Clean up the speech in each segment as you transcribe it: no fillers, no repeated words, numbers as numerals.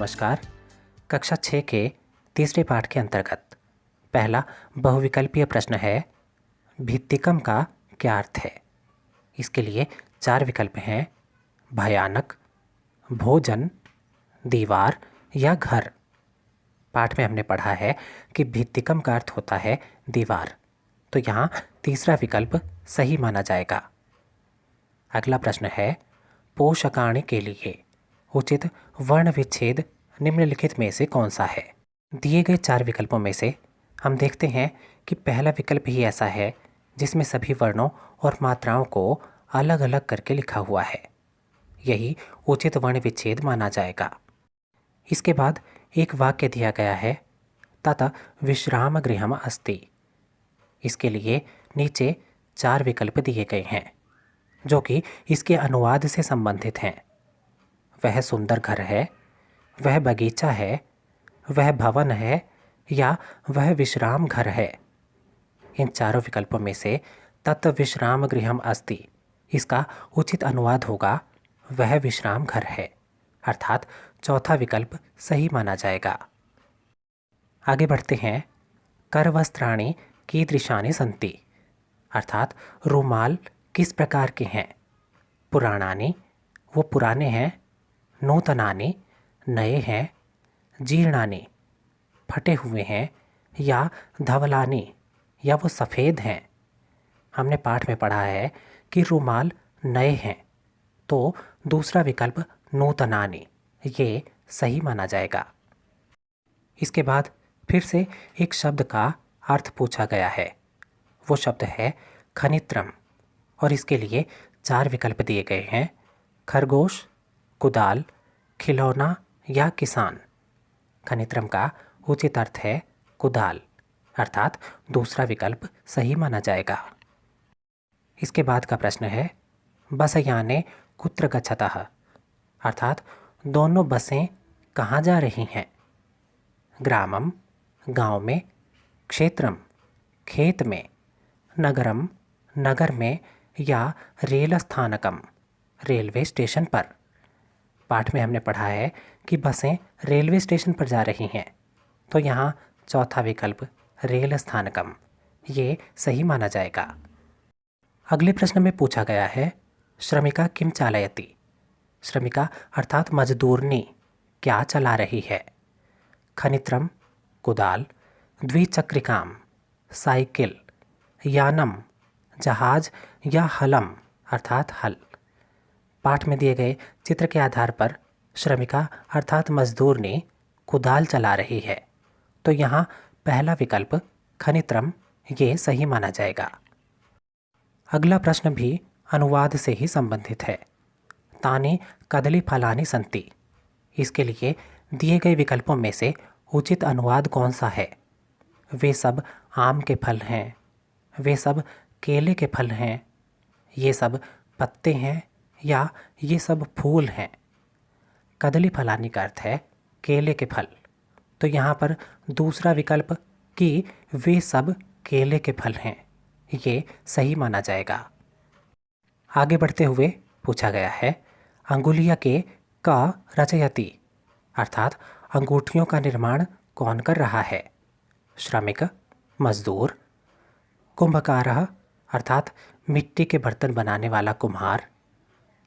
नमस्कार। कक्षा 6 के तीसरे पाठ के अंतर्गत पहला बहुविकल्पीय प्रश्न है, भित्तिकम का क्या अर्थ है। इसके लिए 4 विकल्प हैं, भयानक, भोजन, दीवार या घर। पाठ में हमने पढ़ा है कि भित्तिकम का अर्थ होता है दीवार, तो यहाँ तीसरा विकल्प सही माना जाएगा। अगला प्रश्न है, पोषकाणी के लिए उचित वर्ण विच्छेद निम्नलिखित में से कौन सा है। दिए गए 4 विकल्पों में से हम देखते हैं कि पहला विकल्प ही ऐसा है जिसमें सभी वर्णों और मात्राओं को अलग अलग करके लिखा हुआ है। यही उचित वर्ण विच्छेद माना जाएगा। इसके बाद एक वाक्य दिया गया है, तथा विश्राम गृहम अस्ति। इसके लिए नीचे 4 विकल्प दिए गए हैं जो कि इसके अनुवाद से संबंधित हैं। वह सुंदर घर है, वह बगीचा है, वह भवन है या वह विश्राम घर है। इन चारों विकल्पों में से तत् विश्राम गृहम अस्ति इसका उचित अनुवाद होगा वह विश्राम घर है, अर्थात चौथा विकल्प सही माना जाएगा। आगे बढ़ते हैं, करवस्त्राणि कीदृशानि सन्ति, अर्थात रुमाल किस प्रकार के हैं। पुराणानि वो पुराने हैं, नूतनानि नए हैं, जीर्णानि फटे हुए हैं या धवलानि या वो सफ़ेद हैं। हमने पाठ में पढ़ा है कि रुमाल नए हैं, तो दूसरा विकल्प नूतनानि ये सही माना जाएगा। इसके बाद फिर से एक शब्द का अर्थ पूछा गया है। वो शब्द है खनित्रम और इसके लिए 4 विकल्प दिए गए हैं, खरगोश, कुदाल, खिलौना या किसान। खनित्रम का उचित अर्थ है कुदाल, अर्थात दूसरा विकल्प सही माना जाएगा। इसके बाद का प्रश्न है, बसयाने कुत्र गच्छतः, अर्थात दोनों बसें कहाँ जा रही हैं। ग्रामम गांव में, क्षेत्रम खेत में, नगरम नगर में या रेल स्थानकम रेलवे स्टेशन पर। पाठ में हमने पढ़ा है कि बसें रेलवे स्टेशन पर जा रही हैं, तो यहाँ चौथा विकल्प रेल स्थानकम ये सही माना जाएगा। अगले प्रश्न में पूछा गया है, श्रमिका किम चालयति, श्रमिका अर्थात मजदूरनी क्या चला रही है। खनित्रम कुदाल, द्विचक्रिकाम साइकिल, यानम जहाज या हलम अर्थात हल। पाठ में दिए गए चित्र के आधार पर श्रमिका अर्थात मजदूरनी कुदाल चला रही है, तो यहाँ पहला विकल्प खनित्रम ये सही माना जाएगा। अगला प्रश्न भी अनुवाद से ही संबंधित है, तानि कदली फलानि सन्ति। इसके लिए दिए गए विकल्पों में से उचित अनुवाद कौन सा है। वे सब आम के फल हैं, वे सब केले के फल हैं, ये सब पत्ते हैं या ये सब फूल हैं। कदली फलानी का अर्थ है केले के फल, तो यहाँ पर दूसरा विकल्प कि वे सब केले के फल हैं ये सही माना जाएगा। आगे बढ़ते हुए पूछा गया है, अंगुलिया के का रचयति, अर्थात अंगूठियों का निर्माण कौन कर रहा है। श्रमिक मजदूर, कुंभकारः अर्थात मिट्टी के बर्तन बनाने वाला कुम्हार,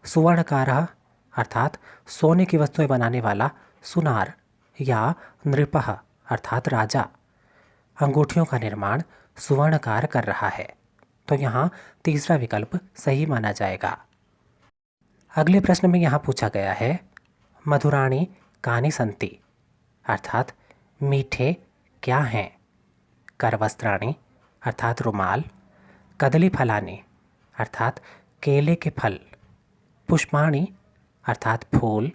सुवर्णकारः अर्थात सोने की वस्तुएं बनाने वाला सुनार या नृपः अर्थात राजा। अंगूठियों का निर्माण सुवर्णकार कर रहा है, तो यहाँ तीसरा विकल्प सही माना जाएगा। अगले प्रश्न में यहाँ पूछा गया है, मधुराणि कानि सन्ति, अर्थात मीठे क्या हैं। करवस्त्राणि अर्थात रुमाल, कदली फलानि अर्थात केले के फल, पुष्पाणि अर्थात फूल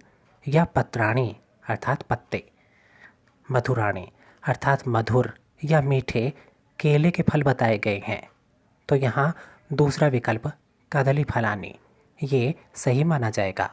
या पत्राणि अर्थात पत्ते। मधुराणि अर्थात मधुर या मीठे केले के फल बताए गए हैं, तो यहाँ दूसरा विकल्प कदली फलानि ये सही माना जाएगा।